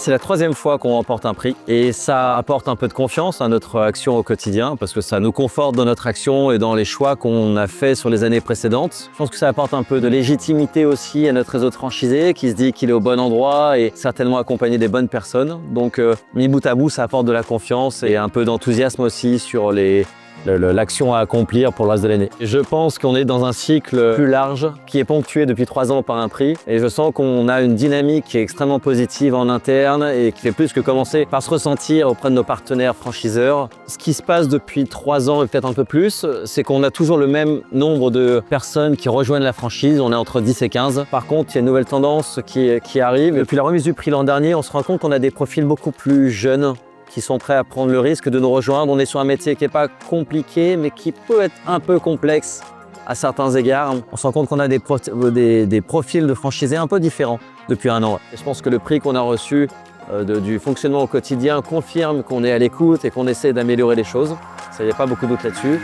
C'est la 3e fois qu'on remporte un prix et ça apporte un peu de confiance à notre action au quotidien parce que ça nous conforte dans notre action et dans les choix qu'on a fait sur les années précédentes. Je pense que ça apporte un peu de légitimité aussi à notre réseau de franchisés qui se dit qu'il est au bon endroit et certainement accompagné des bonnes personnes. Donc, mis bout à bout, ça apporte de la confiance et un peu d'enthousiasme aussi sur l'action à accomplir pour le reste de l'année. Je pense qu'on est dans un cycle plus large qui est ponctué depuis 3 ans par un prix et je sens qu'on a une dynamique qui est extrêmement positive en interne et qui fait plus que commencer par se ressentir auprès de nos partenaires franchiseurs. Ce qui se passe depuis 3 ans et peut-être un peu plus, c'est qu'on a toujours le même nombre de personnes qui rejoignent la franchise, on est entre 10 et 15. Par contre, il y a une nouvelle tendance qui arrive. Depuis la remise du prix l'an dernier, on se rend compte qu'on a des profils beaucoup plus jeunes qui sont prêts à prendre le risque de nous rejoindre. On est sur un métier qui n'est pas compliqué, mais qui peut être un peu complexe à certains égards. On se rend compte qu'on a des profils de franchisés un peu différents depuis 1 an. Et je pense que le prix qu'on a reçu du fonctionnement au quotidien confirme qu'on est à l'écoute et qu'on essaie d'améliorer les choses. Ça, il n'y a pas beaucoup de doute là-dessus.